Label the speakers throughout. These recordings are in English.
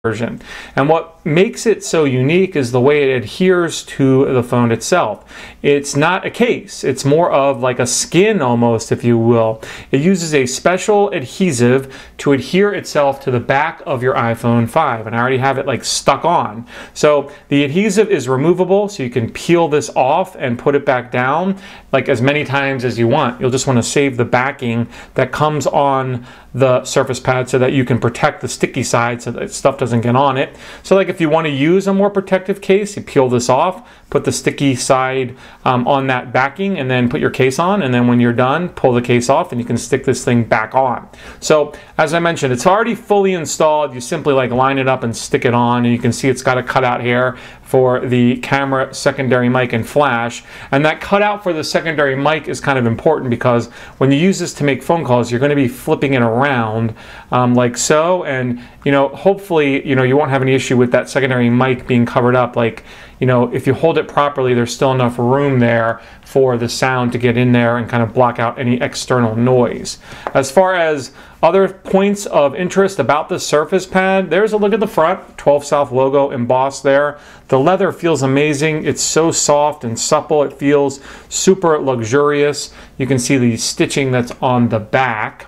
Speaker 1: version. And what makes it so unique is the way it adheres to the phone itself. It's not a case, it's more of like a skin almost, if you will. It uses a special adhesive to adhere itself to the back of your iPhone 5, and I already have it like stuck on. So the adhesive is removable, so you can peel this off and put it back down like as many times as you want. You'll just want to save the backing that comes on the Surface Pad so that you can protect the sticky side so that stuff doesn't get on it. So like if you want to use a more protective case, you peel this off, put the sticky side on that backing, and then put your case on, and then when you're done, pull the case off and you can stick this thing back on. So as I mentioned, it's already fully installed. You simply like line it up and stick it on, and you can see it's got a cutout here for the camera, secondary mic, and flash. And that cutout for the secondary mic is kind of important because when you use this to make phone calls, you're going to be flipping it around like so, and hopefully you won't have any issue with that secondary mic being covered up. Like if you hold it properly, there's still enough room there for the sound to get in there and kind of block out any external noise. As far as other points of interest about the Surface Pad, there's a look at the front, 12 South logo embossed there. The leather feels amazing. It's so soft and supple. It feels super luxurious. You can see the stitching that's on the back.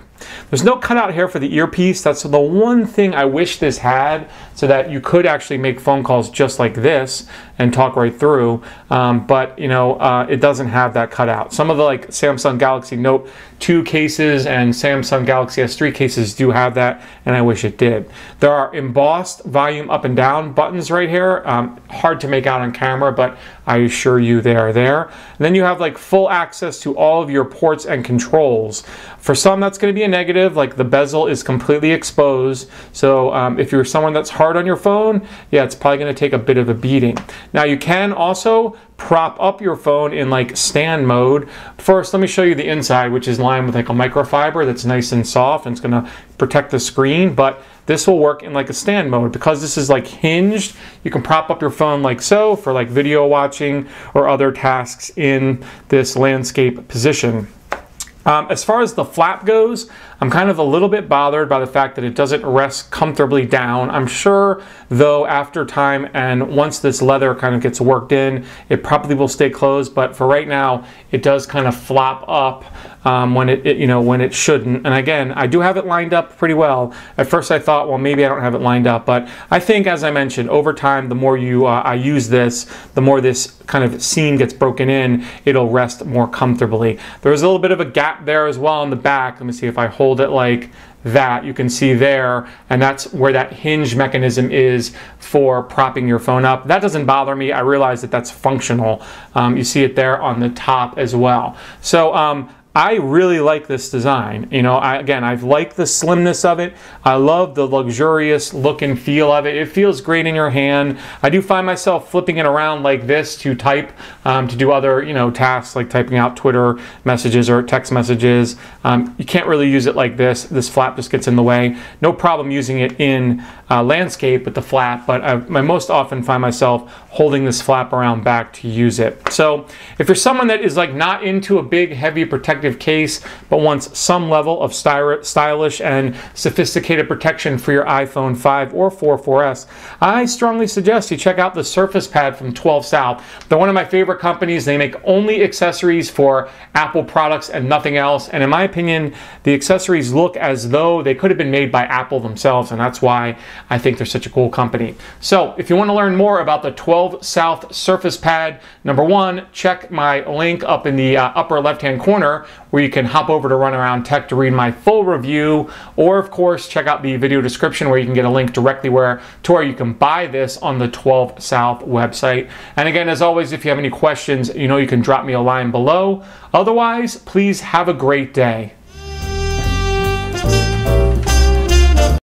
Speaker 1: There's no cutout here for the earpiece. That's the one thing I wish this had, so that you could actually make phone calls just like this and talk right through. But it doesn't have that cutout. Some of the like Samsung Galaxy Note 2 cases and Samsung Galaxy S3 cases do have that, and I wish it did. There are embossed volume up and down buttons right here. Hard to make out on camera, but I assure you they are there. And then you have like full access to all of your ports and controls. For some, that's going to be a negative, like the bezel is completely exposed. So if you're someone that's hard on your phone, yeah, it's probably going to take a bit of a beating. Now you can also prop up your phone in like stand mode. First, let me show you the inside, which is lined with like a microfiber that's nice and soft, and it's going to protect the screen. But this will work in like a stand mode because this is like hinged. You can prop up your phone like so for like video watching or other tasks in this landscape position. As far as the flap goes, I'm kind of a little bit bothered by the fact that it doesn't rest comfortably down. I'm sure, though, after time and once this leather kind of gets worked in, it probably will stay closed. But for right now, it does kind of flop up when it shouldn't. And again, I do have it lined up pretty well. At first, I thought, well, maybe I don't have it lined up, but I think, as I mentioned, over time, the more I use this, the more this kind of seam gets broken in, it'll rest more comfortably. There's a little bit of a gap there as well on the back. Let me see if I hold it like that. You can see there, and that's where that hinge mechanism is for propping your phone up. That doesn't bother me. I realize that that's functional. You see it there on the top as well. So I really like this design. I've liked the slimness of it. I love the luxurious look and feel of it. It feels great in your hand. I do find myself flipping it around like this to type, to do other, tasks like typing out Twitter messages or text messages. You can't really use it like this. This flap just gets in the way. No problem using it in landscape with the flap, but I most often find myself holding this flap around back to use it. So if you're someone that is like not into a big, heavy protective case, but wants some level of stylish and sophisticated protection for your iPhone 5 or 4S, I strongly suggest you check out the Surface Pad from 12 South. They're one of my favorite companies. They make only accessories for Apple products and nothing else. And in my opinion, the accessories look as though they could have been made by Apple themselves, and that's why I think they're such a cool company. So if you want to learn more about the 12 South Surface Pad, number one, check my link up in the upper left-hand corner where you can hop over to Run Around Tech to read my full review, or of course check out the video description where you can get a link directly to where you can buy this on the 12 South website. And again, as always, if you have any questions, you can drop me a line below. Otherwise, please have a great day.